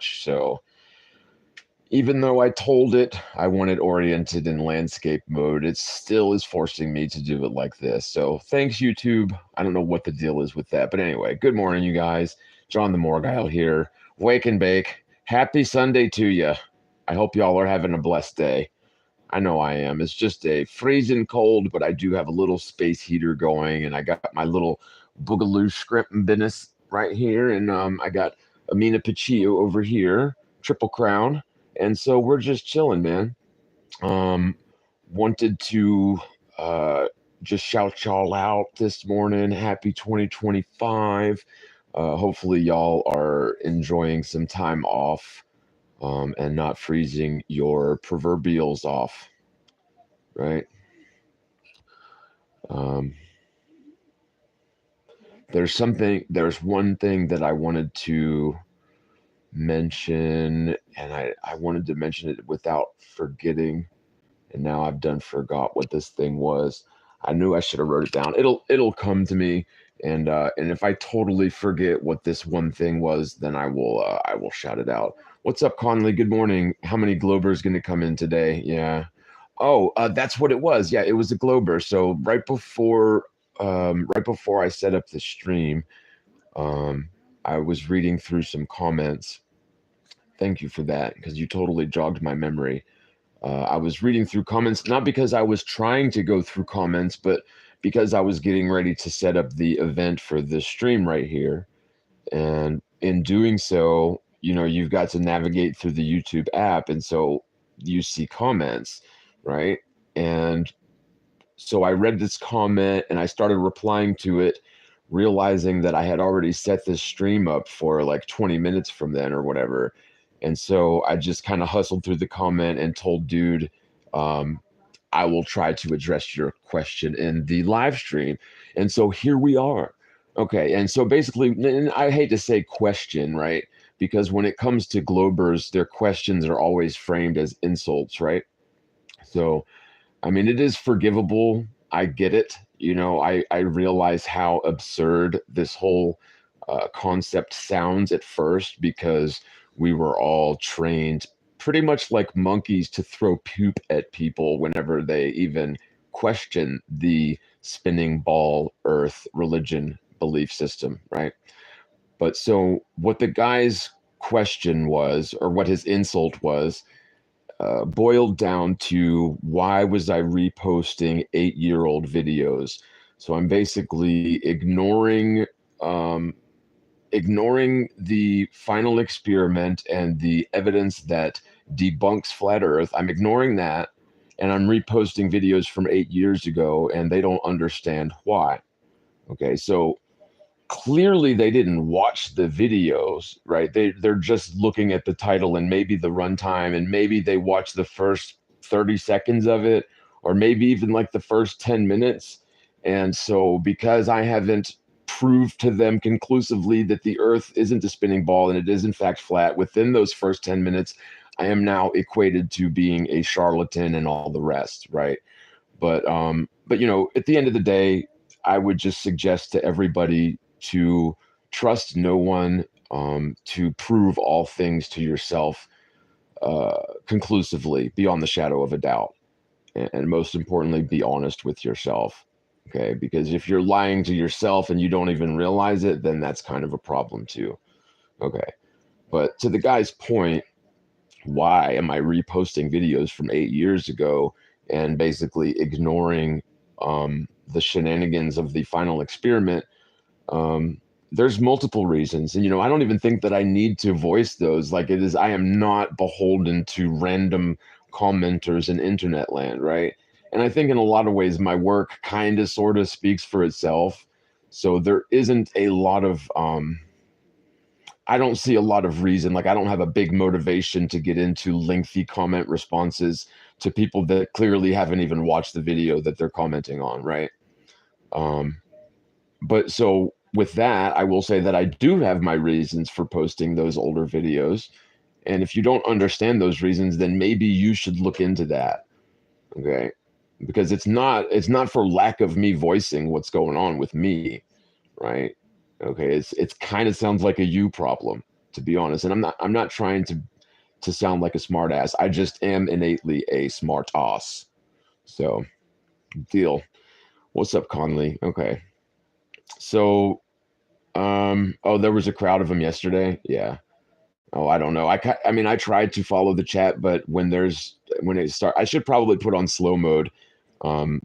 So even though I told it I want it oriented in landscape mode, it still is forcing me to do it like this. So thanks, YouTube. I don't know what the deal is with that. But anyway, good morning, you guys. John the Morgile here. Wake and bake. Happy Sunday to you. I hope y'all are having a blessed day. I know I am. It's just a freezing cold, but I do have a little space heater going, and I got my little boogaloo scrimp and business right here, and I got Amina Paccio over here, Triple Crown, and so we're just chilling, man. Um, Wanted to uh, just shout y'all out this morning. Happy 2025. Hopefully, y'all are enjoying some time off and not freezing your proverbials off, right? Um, there's one thing that I wanted to mention, and I wanted to mention it without forgetting, and now I've done forgot what this thing was. I knew I should have wrote it down. It'll come to me, and if I totally forget what this one thing was, then I will shout it out. What's up, Conley? Good morning. How many Globers going to come in today? Yeah. Oh, that's what it was. Yeah, it was a Glober. So right before I set up the stream, um, I was reading through some comments. Thank you for that, because you totally jogged my memory. I was reading through comments, not because I was trying to go through comments, but because I was getting ready to set up the event for this stream right here. And in doing so, you've got to navigate through the YouTube app. And so you see comments, right? And so I read this comment and I started replying to it, realizing that I had already set this stream up for like 20 minutes from then or whatever. And so I just kind of hustled through the comment and told dude, um, I will try to address your question in the live stream. And so here we are. Okay. And so basically, and I hate to say question, right? Because when it comes to Globers, their questions are always framed as insults, right? So I mean, it is forgivable. I get it. I realize how absurd this whole concept sounds at first, because we were all trained pretty much like monkeys to throw poop at people whenever they even question the spinning ball earth religion belief system, right? But so what the guy's question was, or what his insult was, boiled down to, why was I reposting 8-year-old videos? So I'm basically um, ignoring the final experiment and the evidence that debunks flat Earth. I'm ignoring that, and I'm reposting videos from 8 years ago, and they don't understand why. Okay, so clearly they didn't watch the videos, right? They're just looking at the title and maybe the runtime, and maybe they watch the first 30 seconds of it, or maybe even like the first 10 minutes. And so because I haven't proved to them conclusively that the earth isn't a spinning ball and it is in fact flat within those first 10 minutes, I am now equated to being a charlatan and all the rest, right? But at the end of the day, I would just suggest to everybody to trust no one, to prove all things to yourself conclusively, beyond the shadow of a doubt, and most importantly, be honest with yourself. Okay, because if you're lying to yourself and you don't even realize it, then that's kind of a problem too. Okay, but to the guy's point, why am I reposting videos from 8 years ago and basically ignoring the shenanigans of the final experiment? There's multiple reasons, and I don't even think that I need to voice those. Like, it is, I am not beholden to random commenters in internet land, right? And I think in a lot of ways my work kind of sort of speaks for itself. So there isn't a lot of I don't see a lot of reason. Like, I don't have a big motivation to get into lengthy comment responses to people that clearly haven't even watched the video that they're commenting on, right? Um, but so with that, I will say that I do have my reasons for posting those older videos. And if you don't understand those reasons, then maybe you should look into that. Okay. Because it's not for lack of me voicing what's going on with me, right? Okay. It's kind of sounds like a you problem to be honest. And I'm not trying to sound like a smart ass. I just am innately a smart ass. So deal. What's up, Conley? Okay. So oh, there was a crowd of them yesterday. Yeah. Oh, I don't know. I mean, I tried to follow the chat, but when it start, I should probably put on slow mode, um,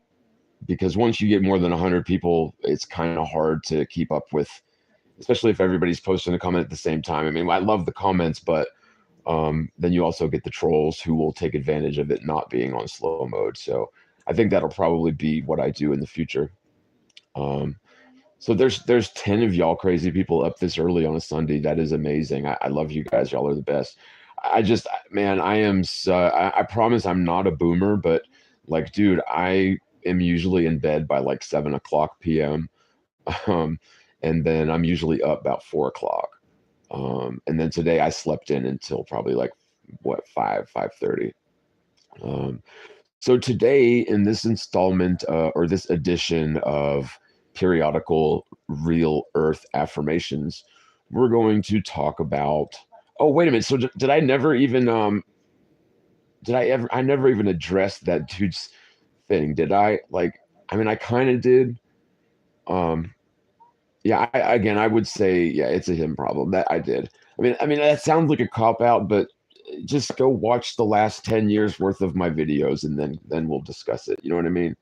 because once you get more than 100 people, it's kind of hard to keep up with, especially if everybody's posting a comment at the same time. I mean, I love the comments, but then you also get the trolls who will take advantage of it not being on slow mode. So I think that'll probably be what I do in the future. Um, so there's 10 of y'all crazy people up this early on a Sunday. That is amazing. I love you guys. Y'all are the best. I just, man, I am so, I promise I'm not a boomer, but like, dude, I am usually in bed by like 7 o'clock p.m. Um, and then I'm usually up about 4 o'clock. And then today I slept in until probably like what, 5:30. Um, so today in this installment, or this edition of Periodical Real Earth Affirmations, we're going to talk about. Oh, wait a minute. So did I never even I never even addressed that dude's thing, did I? Like, I mean, I kind of did. Um, yeah, again, I would say, yeah, it's a him problem. That I did. I mean, that sounds like a cop out, but just go watch the last 10 years worth of my videos, and then we'll discuss it. You know what I mean?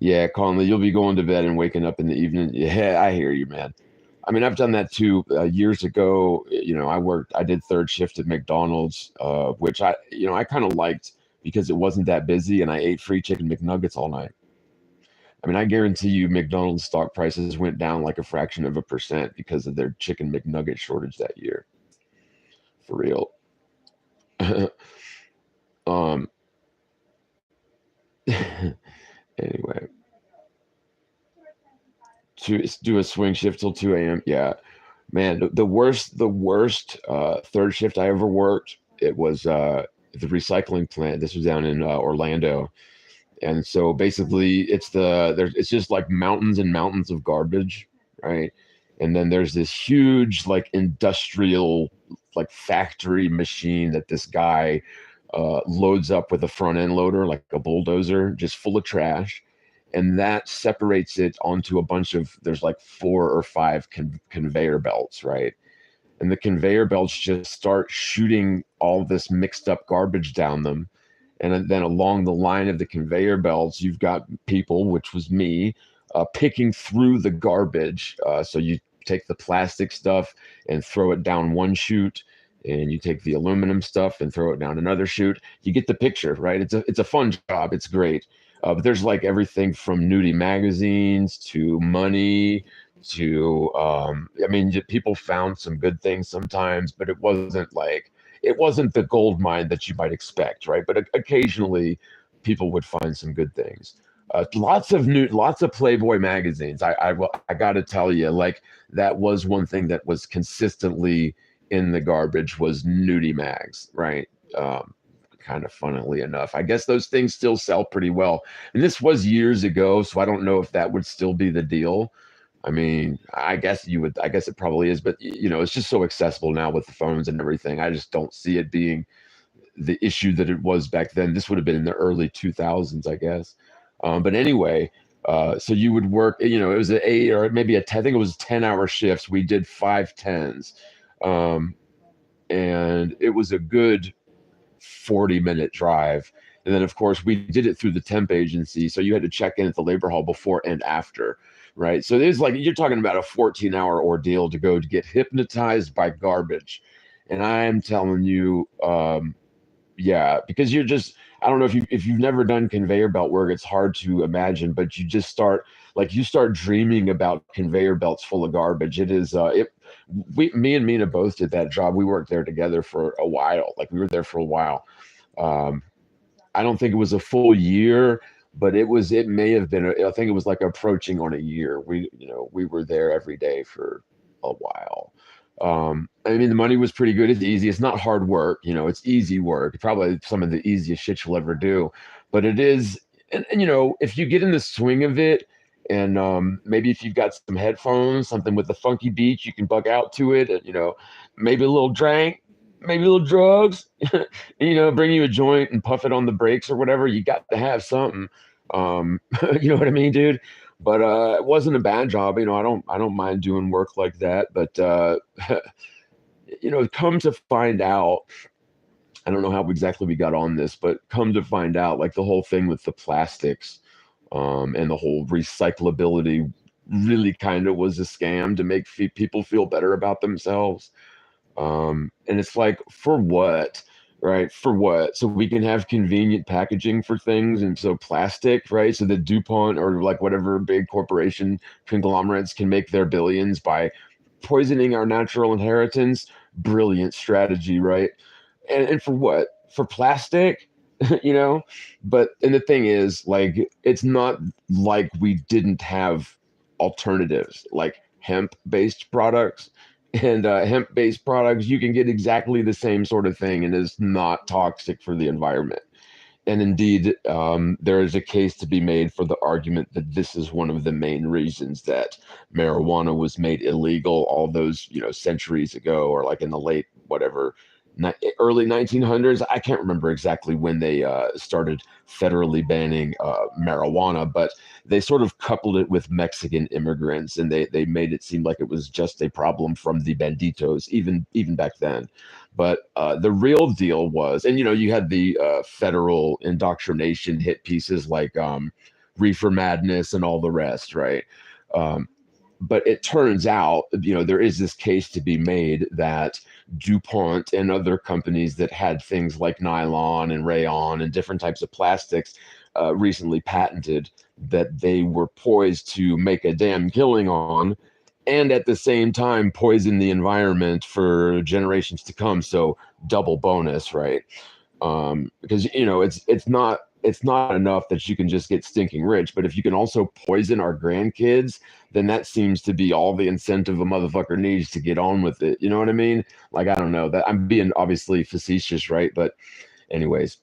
Yeah, Conley, you'll be going to bed and waking up in the evening. Yeah, I hear you, man. I mean, I've done that too. Years ago, I did third shift at McDonald's, which I kind of liked because it wasn't that busy, and I ate free chicken McNuggets all night. I mean, I guarantee you McDonald's stock prices went down like a fraction of a percent because of their chicken McNugget shortage that year. For real. um anyway, to do a swing shift till 2 a.m. Yeah. Man, the worst third shift I ever worked, it was the recycling plant. This was down in Orlando. And so basically it's just like mountains and mountains of garbage, right? And then there's this huge like industrial like factory machine that this guy loads up with a front end loader, like a bulldozer, just full of trash. And that separates it onto a bunch of, there's like 4 or 5 conveyor belts, right? And the conveyor belts just start shooting all this mixed up garbage down them. And then along the line of the conveyor belts, you've got people, which was me, picking through the garbage. So you take the plastic stuff and throw it down one chute, and you take the aluminum stuff and throw it down another chute. You get the picture, right? It's a fun job. It's great. But there's like everything from nudie magazines to money to I mean, people found some good things sometimes, but it wasn't the gold mine that you might expect, right? But occasionally people would find some good things. Lots of Playboy magazines. I got to tell you, like, that was one thing that was consistently in the garbage was nudie mags, right? Kind of funnily enough, I guess those things still sell pretty well. And this was years ago, so I don't know if that would still be the deal. I mean, I guess it probably is, but it's just so accessible now with the phones and everything. I just don't see it being the issue that it was back then. This would have been in the early 2000s, I guess. But anyway, so you would work, it was an 8 or maybe a 10, I think it was 10-hour shifts. We did 5 10s. And it was a good 40-minute drive. And then, of course, we did it through the temp agency. So you had to check in at the labor hall before and after, right? So there's like, you're talking about a 14-hour ordeal to go to get hypnotized by garbage. And I'm telling you, yeah, because I don't know if you've never done conveyor belt work, it's hard to imagine, but you start dreaming about conveyor belts full of garbage. It is, me and Mina both did that job. We worked there together for a while. Like, we were there for a while. I don't think it was a full year, but it may have been, I think it was like approaching on a year. We were there every day for a while. I mean, the money was pretty good. It's easy. It's not hard work. It's easy work. Probably some of the easiest shit you'll ever do, but it is. And if you get in the swing of it, And maybe if you've got some headphones, something with a funky beat, you can bug out to it. And, maybe a little drink, maybe a little drugs, bring you a joint and puff it on the brakes or whatever. You got to have something. You know what I mean, dude? But it wasn't a bad job. I don't mind doing work like that. But come to find out, I don't know how exactly we got on this, but come to find out, like the whole thing with the plastics, and the whole recyclability really kind of was a scam to make people feel better about themselves. And it's like, for what? Right? For what? So we can have convenient packaging for things, and so plastic, right? So that DuPont or like whatever big corporation conglomerates can make their billions by poisoning our natural inheritance. Brilliant strategy, right? And for what? For plastic, you know? And the thing is, like, it's not like we didn't have alternatives, like hemp-based products. And hemp-based products, you can get exactly the same sort of thing, and it's not toxic for the environment. And indeed, there is a case to be made for the argument that this is one of the main reasons that marijuana was made illegal all those, centuries ago, or like in the late, whatever, early 1900s. I can't remember exactly when they started federally banning marijuana, but they sort of coupled it with Mexican immigrants, and they made it seem like it was just a problem from the banditos, even back then. But the real deal was, and you had the federal indoctrination hit pieces like Reefer Madness and all the rest, right? Um, but it turns out, there is this case to be made that DuPont and other companies that had things like nylon and rayon and different types of plastics recently patented, that they were poised to make a damn killing on, and at the same time poison the environment for generations to come. So double bonus, right? Because it's not enough that you can just get stinking rich, but if you can also poison our grandkids, then that seems to be all the incentive a motherfucker needs to get on with it. You know what I mean? Like, I don't know, that I'm being obviously facetious, right? But anyways,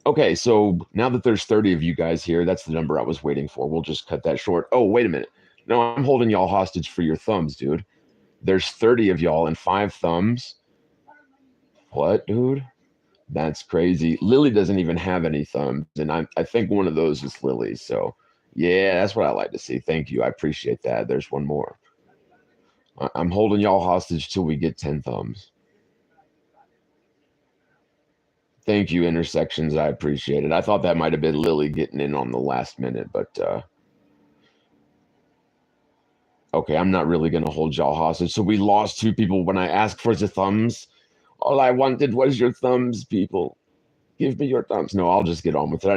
okay, so now that there's 30 of you guys here, that's the number I was waiting for. We'll just cut that short. Oh, wait a minute. No, I'm holding y'all hostage for your thumbs, dude. There's 30 of y'all and 5 thumbs. What, dude? That's crazy. Lily doesn't even have any thumbs, and I think one of those is Lily's. So, yeah, that's what I like to see. Thank you. I appreciate that. There's one more. I'm holding y'all hostage till we get 10 thumbs. Thank you, Intersections. I appreciate it. I thought that might have been Lily getting in on the last minute, but okay, I'm not really going to hold y'all hostage. So we lost 2 people when I asked for the thumbs. All I wanted was your thumbs, people. Give me your thumbs. No, I'll just get on with it. I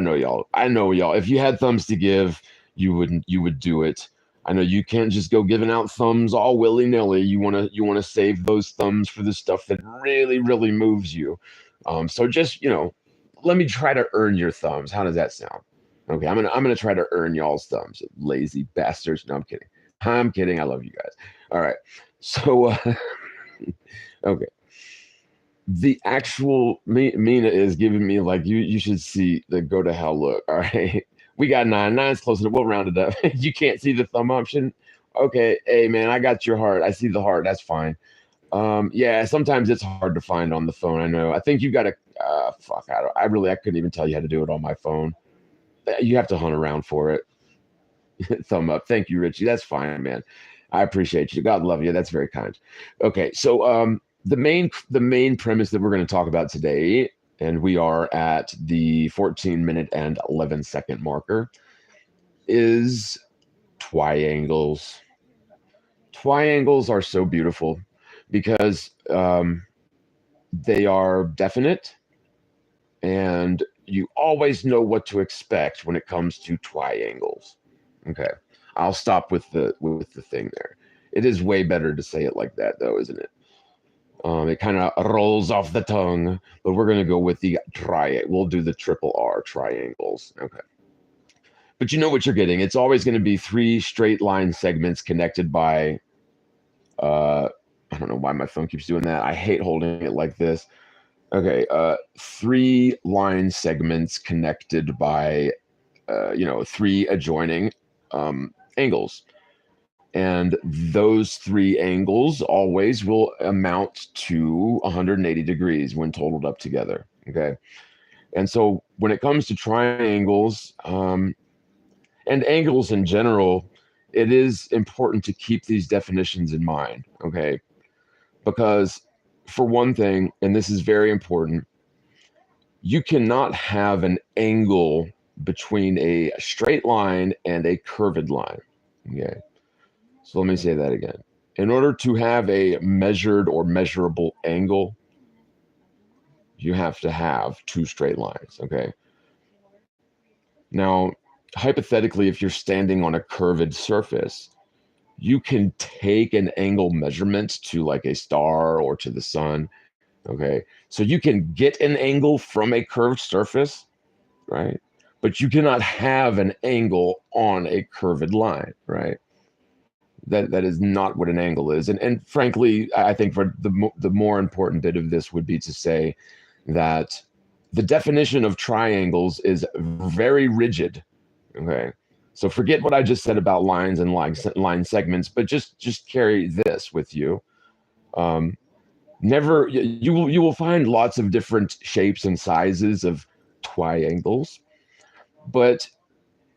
know y'all. If you had thumbs to give, you would do it. I know you can't just go giving out thumbs all willy-nilly. You wanna save those thumbs for the stuff that really, really moves you. So just, let me try to earn your thumbs. How does that sound? Okay, I'm gonna try to earn y'all's thumbs, lazy bastards. No, I'm kidding. I'm kidding. I love you guys. All right. So okay. The actual Mina is giving me like, you should see the go to hell look. All right. We got 9. 9's close enough. We'll round it up. You can't see the thumb option. Okay. Hey man, I got your heart. I see the heart. That's fine. Yeah, sometimes it's hard to find on the phone. I know. I think you got to fuck. I couldn't even tell you how to do it on my phone. You have to hunt around for it. Thumb up. Thank you, Richie. That's fine, man. I appreciate you. God love you. That's very kind. Okay, so the main premise that we're going to talk about today, and we are at the 14-minute and 11-second marker, is Twiangles. Twiangles are so beautiful because they are definite, and you always know what to expect when it comes to Twiangles. Okay, I'll stop with the thing there. It is way better to say it like that, though, isn't it? It kind of rolls off the tongue, but we're going to go with the we'll do the triple R, Triangles. Okay. But you know what you're getting. It's always going to be 3 straight line segments connected by, I don't know why my phone keeps doing that. I hate holding it like this. Okay. 3 line segments connected by, 3 adjoining angles. And those three angles always will amount to 180 degrees when totaled up together. Okay. And so when it comes to triangles and angles in general, it is important to keep these definitions in mind. Okay. Because for one thing, and this is very important, you cannot have an angle between a straight line and a curved line. Okay. So let me say that again. In order to have a measured or measurable angle, you have to have two straight lines. Okay. Now, hypothetically, if you're standing on a curved surface, you can take an angle measurement to like a star or to the sun. Okay. So you can get an angle from a curved surface, right? But you cannot have an angle on a curved line, right? That is not what an angle is. And frankly, I think for the more important bit of this would be to say that the definition of triangles is very rigid. Okay. So forget what I just said about lines and line segments, but just carry this with you. Never you will find lots of different shapes and sizes of triangles, but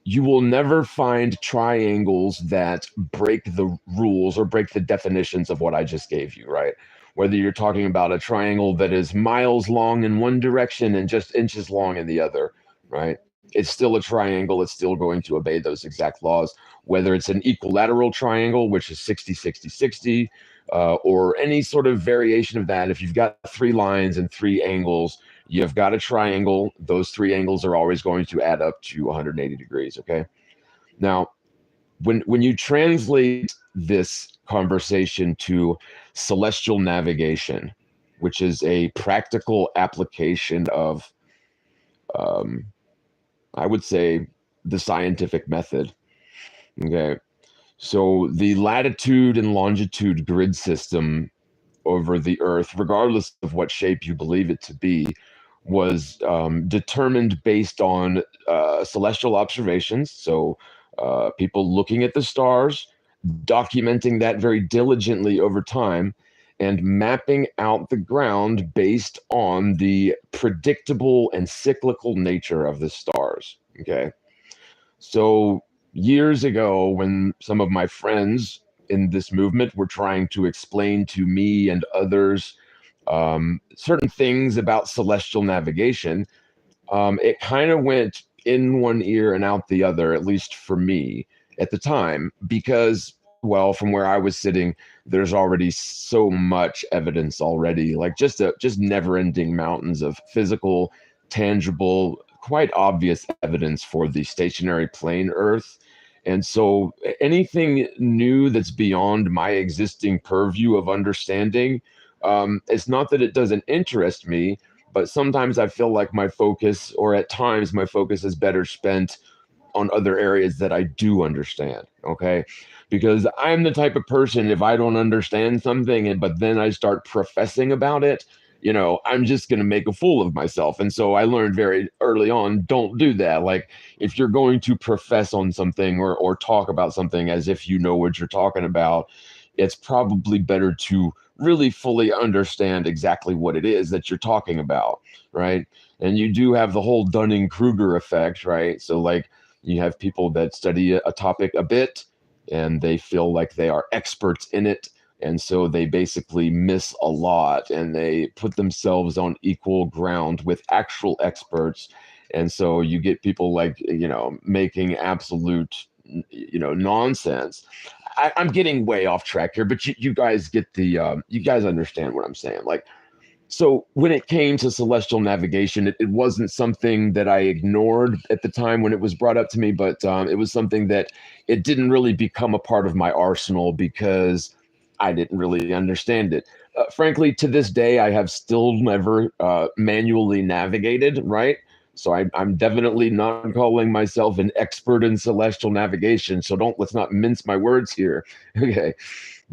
you will never find triangles that break the rules or break the definitions of what I just gave you, right? Whether you're talking about a triangle that is miles long in one direction and just inches long in the other, right? It's still a triangle. It's still going to obey those exact laws. Whether it's an equilateral triangle, which is 60, 60, 60, or any sort of variation of that, if you've got three lines and three angles, you've got a triangle. Those three angles are always going to add up to 180 degrees, okay? Now, when you translate this conversation to celestial navigation, which is a practical application of, I would say, the scientific method, okay? So the latitude and longitude grid system over the Earth, regardless of what shape you believe it to be, was determined based on celestial observations. So people looking at the stars, documenting that very diligently over time, and mapping out the ground based on the predictable and cyclical nature of the stars. Okay. So years ago, when some of my friends in this movement were trying to explain to me and others certain things about celestial navigation, it kind of went in one ear and out the other, at least for me at the time, because, well, from where I was sitting, there's already so much evidence already, like just never-ending mountains of physical, tangible, quite obvious evidence for the stationary plane Earth. And so anything new that's beyond my existing purview of understanding, it's not that it doesn't interest me, but sometimes I feel like my focus, or at times my focus, is better spent on other areas that I do understand. Okay. Because I'm the type of person, if I don't understand something, but then I start professing about it, I'm just going to make a fool of myself. And so I learned very early on, don't do that. Like, if you're going to profess on something or talk about something as if you know what you're talking about, it's probably better to really fully understand exactly what it is that you're talking about, right? And you do have the whole Dunning-Kruger effect, right? So like, you have people that study a topic a bit and they feel like they are experts in it. And so they basically miss a lot and they put themselves on equal ground with actual experts. And so you get people like, making absolute, nonsense. I'm getting way off track here, but you guys get you guys understand what I'm saying. Like, so when it came to celestial navigation, it wasn't something that I ignored at the time when it was brought up to me, but it was something that it didn't really become a part of my arsenal because I didn't really understand it. Frankly, to this day, I have still never manually navigated, right? So I'm definitely not calling myself an expert in celestial navigation. So let's not mince my words here. Okay.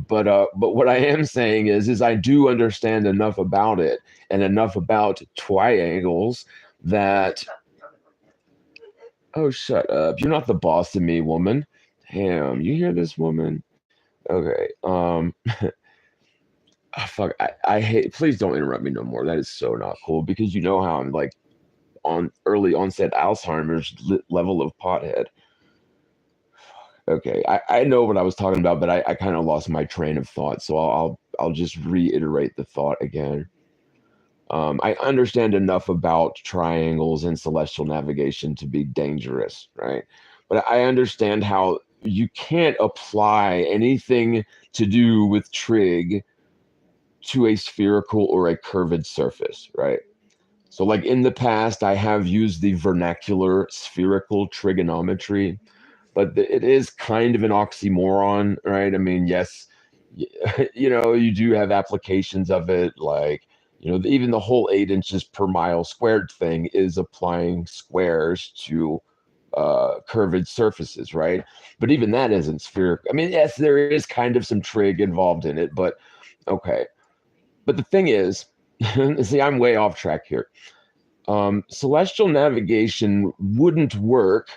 But what I am saying is I do understand enough about it and enough about triangles that, oh, shut up. You're not the boss of me, woman. Damn, you hear this woman? Okay. Fuck. I hate. Please don't interrupt me no more. That is so not cool because you know how I'm like on early onset Alzheimer's level of pothead. Okay, I know what I was talking about, but I kind of lost my train of thought, so I'll just reiterate the thought again. I understand enough about triangles and celestial navigation to be dangerous, right? But I understand how you can't apply anything to do with trig to a spherical or a curved surface, right? So, like in the past, I have used the vernacular spherical trigonometry, but it is kind of an oxymoron, right? I mean, yes, you do have applications of it, like, even the whole 8 inches per mile squared thing is applying squares to curved surfaces, right? But even that isn't spherical. I mean, yes, there is kind of some trig involved in it, but okay. But the thing is, see, I'm way off track here. Celestial navigation wouldn't work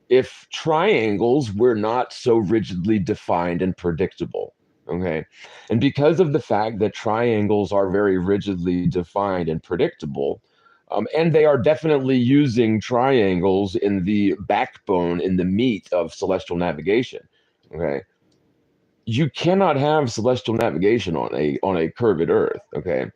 if triangles were not so rigidly defined and predictable. Okay. And because of the fact that triangles are very rigidly defined and predictable, and they are definitely using triangles in the backbone, in the meat of celestial navigation. Okay. You cannot have celestial navigation on a curved Earth. Okay,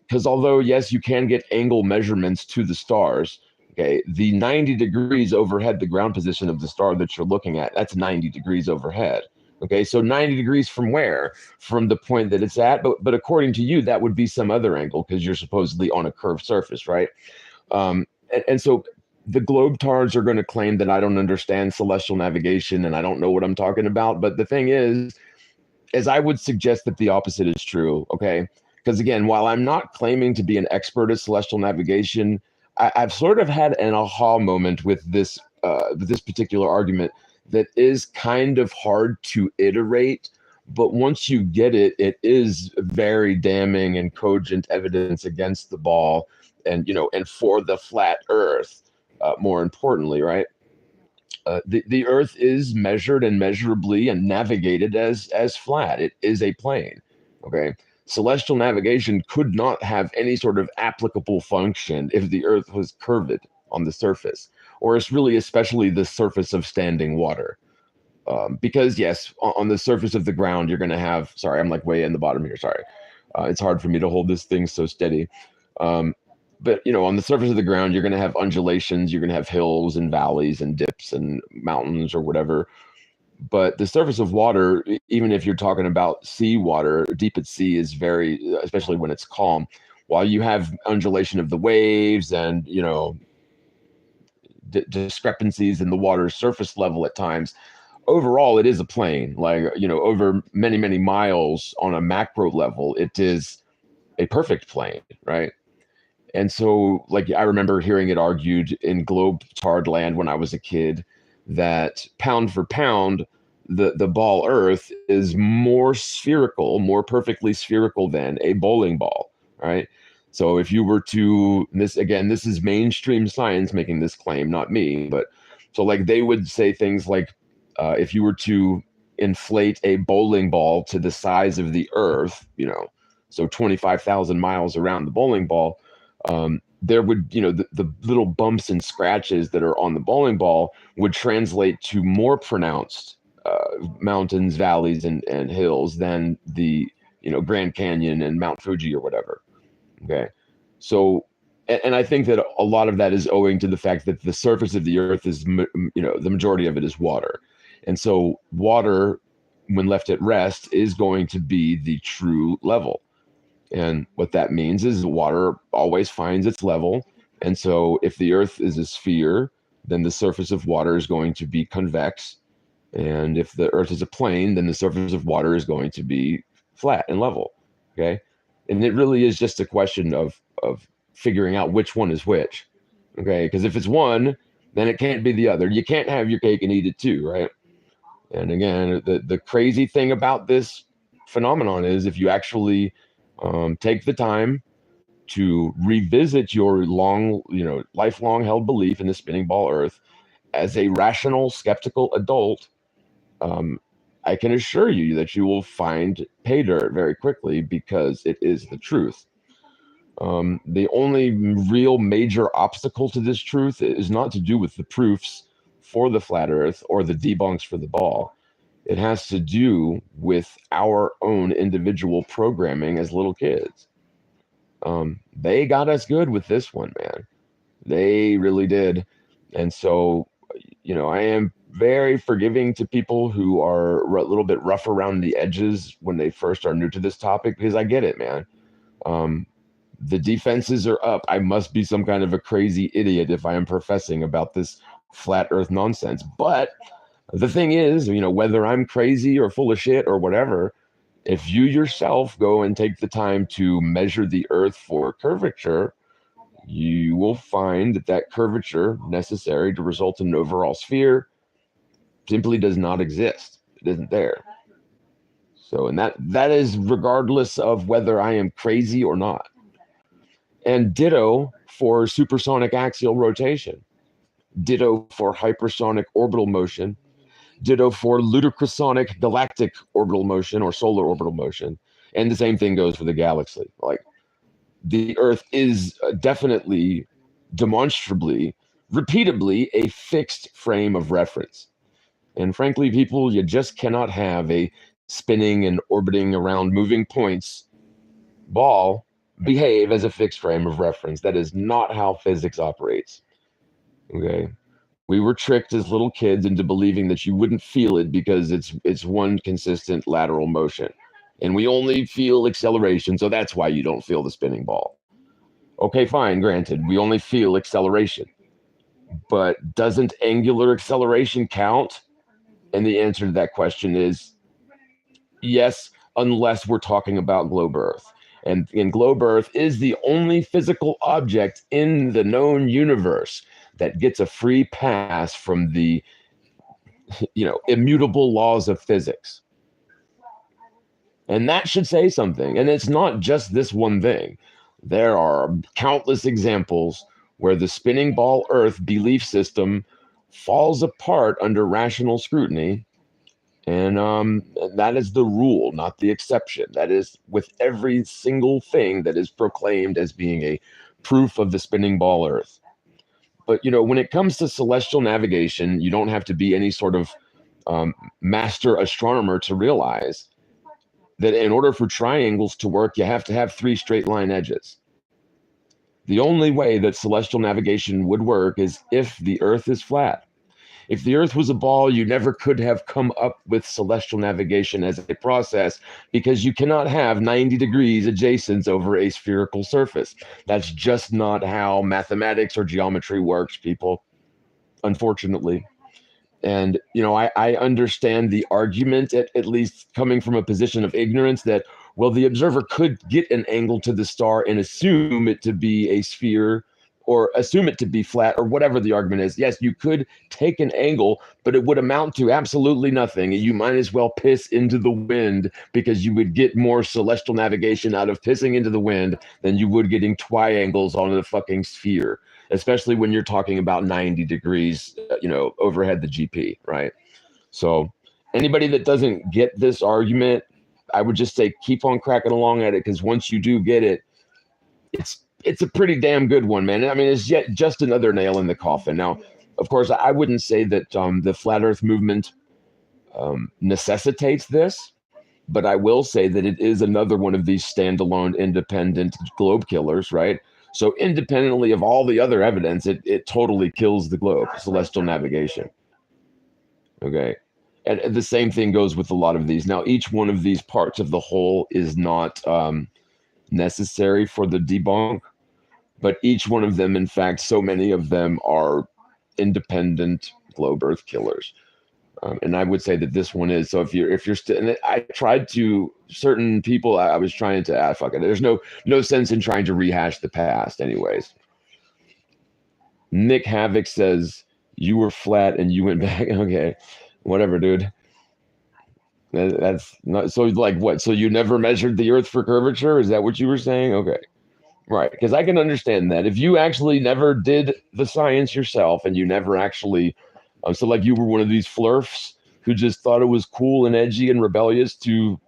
because although yes, you can get angle measurements to the stars, okay, the 90 degrees overhead, the ground position of the star that you're looking at, that's 90 degrees overhead. Okay, so 90 degrees from where? From the point that it's at, but according to you, that would be some other angle because you're supposedly on a curved surface, right? And so the globetards are going to claim that I don't understand celestial navigation and I don't know what I'm talking about. But the thing is I would suggest that the opposite is true. Okay, because again, while I'm not claiming to be an expert at celestial navigation, I've sort of had an aha moment with this particular argument that is kind of hard to iterate. But once you get it, it is very damning and cogent evidence against the ball, and for the flat Earth. More importantly, right? The Earth is measured and measurably and navigated as flat. It is a plane. Okay, celestial navigation could not have any sort of applicable function if the Earth was curved on the surface, or it's really especially the surface of standing water. Because yes, on the surface of the ground, you're going to have. Sorry, I'm like way in the bottom here. Sorry, it's hard for me to hold this thing so steady. Um, but on the surface of the ground, you're going to have undulations, you're going to have hills and valleys and dips and mountains or whatever. But the surface of water, even if you're talking about seawater, deep at sea is very, especially when it's calm. While you have undulation of the waves and discrepancies in the water's surface level at times, overall it is a plane. Like over many many miles on a macro level, it is a perfect plane, right? And so, like, I remember hearing it argued in globe tard land when I was a kid that pound for pound, the ball Earth is more spherical, more perfectly spherical than a bowling ball, right? So if you were to this again, this is mainstream science making this claim, not me, but so like they would say things like, if you were to inflate a bowling ball to the size of the Earth, so 25,000 miles around the bowling ball, there would, the little bumps and scratches that are on the bowling ball would translate to more pronounced mountains, valleys, and hills than the, Grand Canyon and Mount Fuji or whatever. Okay. So, and I think that a lot of that is owing to the fact that the surface of the earth is, the majority of it is water. And so water, when left at rest, is going to be the true level. And what that means is water always finds its level. And so if the earth is a sphere, then the surface of water is going to be convex. And if the earth is a plane, then the surface of water is going to be flat and level. Okay. And it really is just a question of figuring out which one is which. Okay. Because if it's one, then it can't be the other. You can't have your cake and eat it too, right? And again, the crazy thing about this phenomenon is if you actually take the time to revisit your lifelong held belief in the spinning ball earth as a rational, skeptical adult, I can assure you that you will find pay dirt very quickly because it is the truth. The only real major obstacle to this truth is not to do with the proofs for the flat earth or the debunks for the ball. It has to do with our own individual programming as little kids. They got us good with this one, man. They really did. And so, I am very forgiving to people who are a little bit rough around the edges when they first are new to this topic, because I get it, man. The defenses are up. I must be some kind of a crazy idiot if I am professing about this flat earth nonsense. But the thing is, whether I'm crazy or full of shit or whatever, if you yourself go and take the time to measure the earth for curvature, you will find that curvature necessary to result in an overall sphere simply does not exist. It isn't there. So, and that is regardless of whether I am crazy or not. And ditto for supersonic axial rotation. Ditto for hypersonic orbital motion. Ditto for ludicrousonic galactic orbital motion or solar orbital motion. And the same thing goes for the galaxy. Like, the Earth is definitely, demonstrably, repeatably a fixed frame of reference. And frankly, people, you just cannot have a spinning and orbiting around moving points ball behave as a fixed frame of reference. That is not how physics operates. Okay. We were tricked as little kids into believing that you wouldn't feel it because it's one consistent lateral motion. And we only feel acceleration, so that's why you don't feel the spinning ball. Okay, fine, granted, we only feel acceleration. But doesn't angular acceleration count? And the answer to that question is yes, unless we're talking about globe Earth. And globe Earth is the only physical object in the known universe that gets a free pass from the immutable laws of physics. And that should say something. And it's not just this one thing. There are countless examples where the spinning ball Earth belief system falls apart under rational scrutiny. And that is the rule, not the exception. That is with every single thing that is proclaimed as being a proof of the spinning ball Earth. But, when it comes to celestial navigation, you don't have to be any sort of master astronomer to realize that in order for triangles to work, you have to have 3 straight line edges. The only way that celestial navigation would work is if the Earth is flat. If the Earth was a ball, you never could have come up with celestial navigation as a process because you cannot have 90 degrees adjacent over a spherical surface. That's just not how mathematics or geometry works, people, unfortunately. And, I understand the argument, at least coming from a position of ignorance, that, well, the observer could get an angle to the star and assume it to be a sphere or assume it to be flat or whatever the argument is. Yes, you could take an angle, but it would amount to absolutely nothing. You might as well piss into the wind because you would get more celestial navigation out of pissing into the wind than you would getting Twiangles on the fucking sphere, especially when you're talking about 90 degrees, overhead the GP, right? So anybody that doesn't get this argument, I would just say keep on cracking along at it, because once you do get it, it's a pretty damn good one, man. I mean, it's yet just another nail in the coffin. Now, of course, I wouldn't say that the flat Earth movement necessitates this, but I will say that it is another one of these standalone, independent globe killers, right? So independently of all the other evidence, it totally kills the globe, celestial navigation. Okay. And the same thing goes with a lot of these. Now, each one of these parts of the whole is not necessary for the debunk, but each one of them, in fact, so many of them are independent globe Earth killers. And I would say that this one is. So if you're still, and I tried to, certain people, I was trying to, fuck it. There's no sense in trying to rehash the past anyways. Nick Havoc says, you were flat and you went back. Okay, whatever, dude. That's not, so like what? So you never measured the Earth for curvature? Is that what you were saying? Okay. Right, because I can understand that. If you actually never did the science yourself and you never actually, so like you were one of these flurfs who just thought it was cool and edgy and rebellious to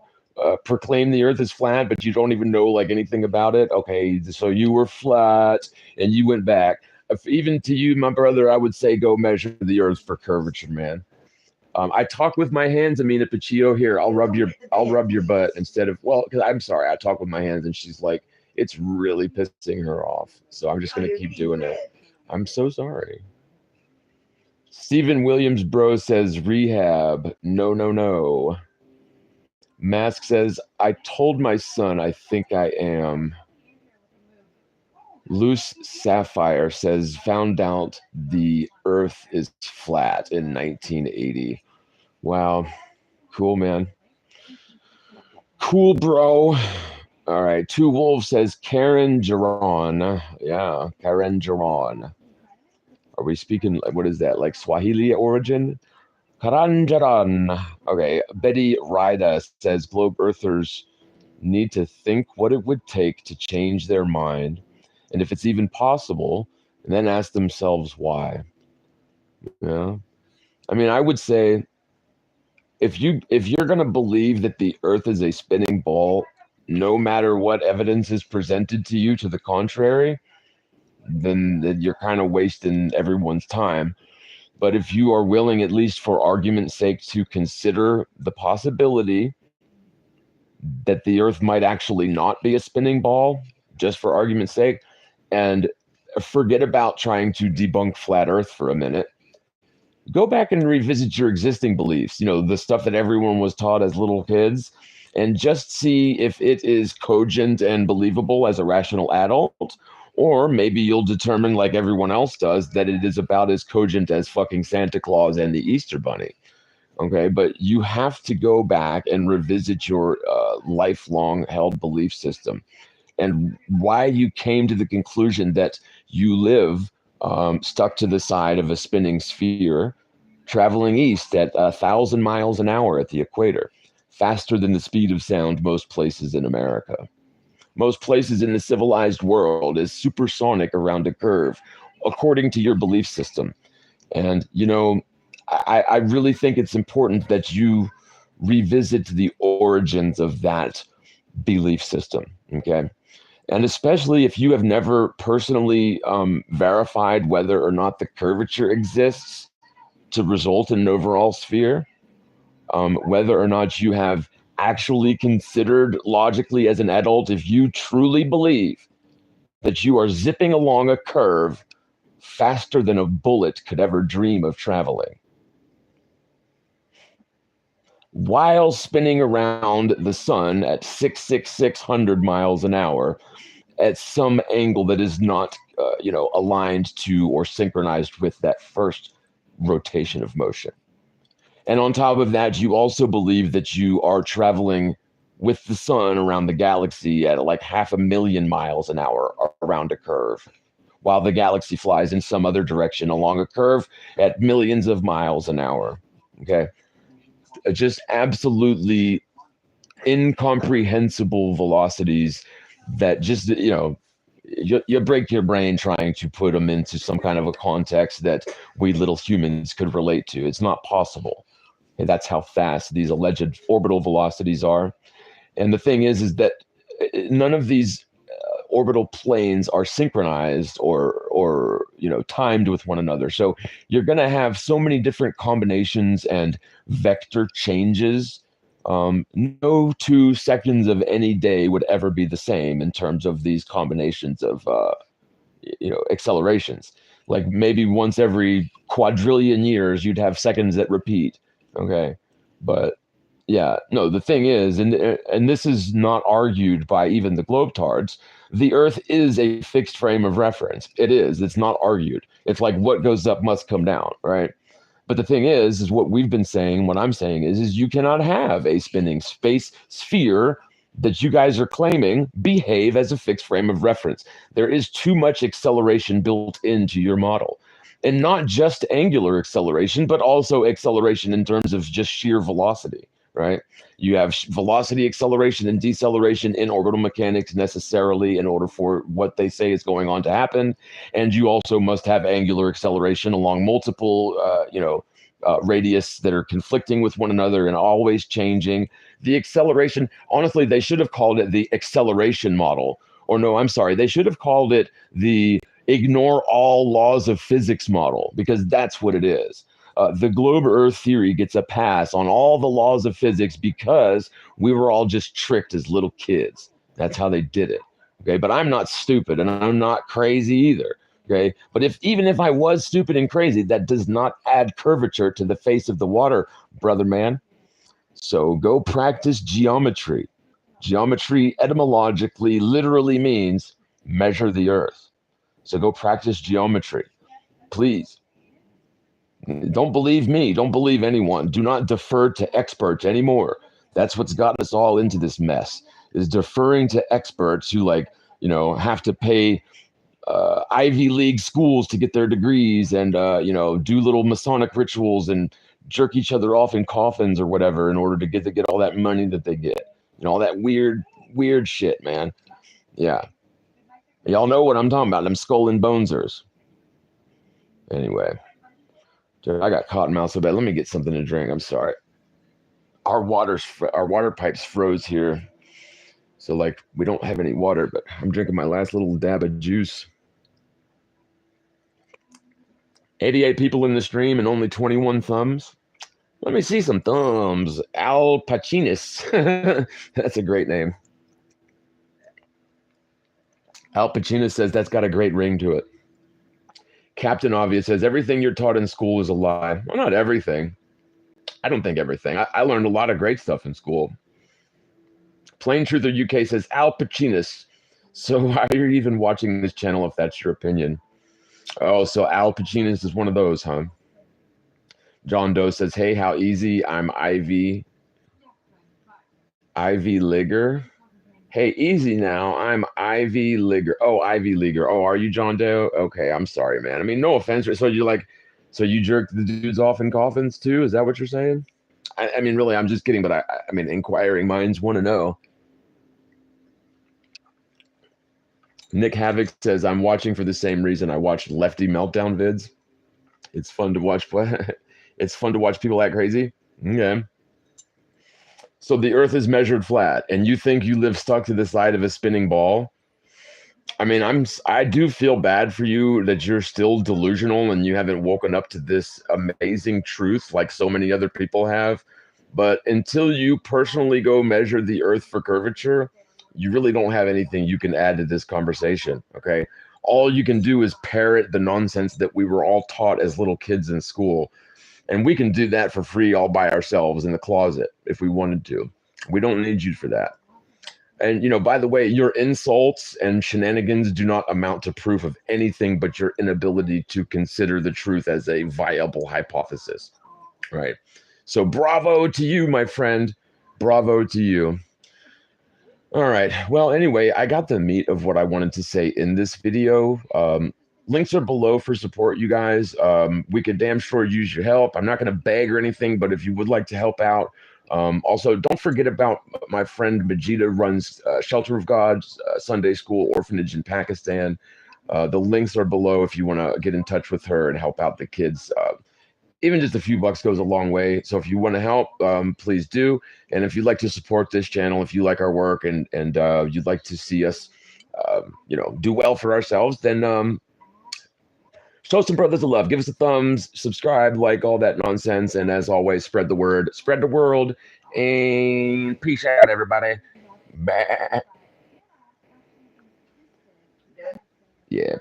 proclaim the earth is flat, but you don't even know like anything about it. Okay, so you were flat and you went back. If, even to you, my brother, I would say go measure the earth for curvature, man. I talk with my hands. Amina Paccio, here, I'll rub your butt instead of, well, because I'm sorry, I talk with my hands, and she's like, it's really pissing her off. So I'm just gonna keep doing it. I'm so sorry. Stephen Williams Bro says rehab. No, no, no. Mask says, I told my son I think I am. Loose Sapphire says, found out the earth is flat in 1980. Wow. Cool, man. Cool, bro. All right. Two Wolves says, Karen Jaron. Yeah, Karen Jaron. Are we speaking, what is that, like Swahili origin? Karanjaran. Okay. Betty Rida says, Globe Earthers need to think what it would take to change their mind, and if it's even possible, and then ask themselves why. Yeah. I mean, I would say if you're going to believe that the earth is a spinning ball, no matter what evidence is presented to you to the contrary, then you're kind of wasting everyone's time. But if you are willing, at least for argument's sake, to consider the possibility that the earth might actually not be a spinning ball, just for argument's sake, and forget about trying to debunk flat earth for a minute, go back and revisit your existing beliefs, the stuff that everyone was taught as little kids, and just see if it is cogent and believable as a rational adult, or maybe you'll determine, like everyone else does, that it is about as cogent as fucking Santa Claus and the Easter Bunny. Okay, but you have to go back and revisit your lifelong held belief system and why you came to the conclusion that you live stuck to the side of a spinning sphere, traveling east at 1,000 miles an hour at the equator, faster than the speed of sound most places in America. Most places in the civilized world is supersonic around a curve, according to your belief system. And, I really think it's important that you revisit the origins of that belief system, okay? And especially if you have never personally verified whether or not the curvature exists to result in an overall sphere, whether or not you have actually considered logically as an adult, if you truly believe that you are zipping along a curve faster than a bullet could ever dream of traveling, while spinning around the sun at 6,600 miles an hour at some angle that is not, aligned to or synchronized with that first rotation of motion. And on top of that, you also believe that you are traveling with the sun around the galaxy at like 500,000 miles an hour around a curve, while the galaxy flies in some other direction along a curve at millions of miles an hour. Okay. Just absolutely incomprehensible velocities that just, you break your brain trying to put them into some kind of a context that we little humans could relate to. It's not possible. And that's how fast these alleged orbital velocities are. And the thing is that none of these orbital planes are synchronized or timed with one another. So you're going to have so many different combinations and vector changes. No 2 seconds of any day would ever be the same in terms of these combinations of accelerations. Like maybe once every quadrillion years you'd have seconds that repeat. Okay, but yeah, no, the thing is, and this is not argued by even the globetards, the Earth is a fixed frame of reference. It is. It's not argued. It's like what goes up must come down, right? But the thing is what we've been saying, what I'm saying is you cannot have a spinning space sphere that you guys are claiming behave as a fixed frame of reference. There is too much acceleration built into your model. And not just angular acceleration, but also acceleration in terms of just sheer velocity, right? You have velocity acceleration and deceleration in orbital mechanics necessarily in order for what they say is going on to happen. And you also must have angular acceleration along multiple, radius that are conflicting with one another and always changing. The acceleration, honestly, they should have called it the acceleration model. Or no, I'm sorry, they should have called it the ignore all laws of physics model, because that's what it is. The globe Earth theory gets a pass on all the laws of physics because we were all just tricked as little kids. That's how they did it. Okay, but I'm not stupid and I'm not crazy either. Okay, but even if I was stupid and crazy, that does not add curvature to the face of the water, brother man. So go practice geometry. Geometry etymologically literally means measure the earth. So go practice geometry, please. Don't believe me. Don't believe anyone. Do not defer to experts anymore. That's what's gotten us all into this mess, is deferring to experts who, like, have to pay Ivy League schools to get their degrees and, do little Masonic rituals and jerk each other off in coffins or whatever in order to get all that money that they get. All that weird shit, man. Yeah. Y'all know what I'm talking about. Them skull and bonesers. Anyway. Dude, I got cotton mouth so bad. Let me get something to drink. I'm sorry. Our water pipes froze here. So, like, we don't have any water, but I'm drinking my last little dab of juice. 88 people in the stream and only 21 thumbs. Let me see some thumbs. Al Pacinis. That's a great name. Al Pacino says that's got a great ring to it. Captain Obvious says everything you're taught in school is a lie. Well, not everything. I don't think everything. I learned a lot of great stuff in school. Plain Truther UK says Al Pacinis. So why are you even watching this channel if that's your opinion? Oh, so Al Pacinis is one of those, huh? John Doe says, hey, how easy. I'm Ivy Ligger. Hey, easy now. I'm Ivy Ligger. Oh, Ivy Leaguer. Oh, are you John Doe? Okay, I'm sorry, man. I mean, no offense. So you jerk the dudes off in coffins too? Is that what you're saying? I mean, really, I'm just kidding. But I mean, inquiring minds want to know. Nick Havoc says, I'm watching for the same reason I watch Lefty Meltdown vids. It's fun to watch. It's fun to watch people act crazy. Okay. So the earth is measured flat, and you think you live stuck to the side of a spinning ball? I mean, I do feel bad for you that you're still delusional and you haven't woken up to this amazing truth like so many other people have. But until you personally go measure the earth for curvature, you really don't have anything you can add to this conversation, okay? All you can do is parrot the nonsense that we were all taught as little kids in school. And we can do that for free all by ourselves in the closet if we wanted to. We don't need you for that. And, by the way, your insults and shenanigans do not amount to proof of anything but your inability to consider the truth as a viable hypothesis, right? So bravo to you, my friend. Bravo to you. All right. Well, anyway, I got the meat of what I wanted to say in this video. Links are below for support, you guys. We could damn sure use your help. I'm not going to beg or anything, but if you would like to help out, also, don't forget about my friend Majida runs Shelter of God, Sunday School Orphanage in Pakistan. The links are below if you want to get in touch with her and help out the kids. Even just a few bucks goes a long way. So if you want to help, please do. And if you'd like to support this channel, if you like our work and you'd like to see us, do well for ourselves, then show some brothers of love. Give us a thumbs, subscribe, like all that nonsense. And as always, spread the word, spread the world, and peace out, everybody. Bye. Yeah, baby.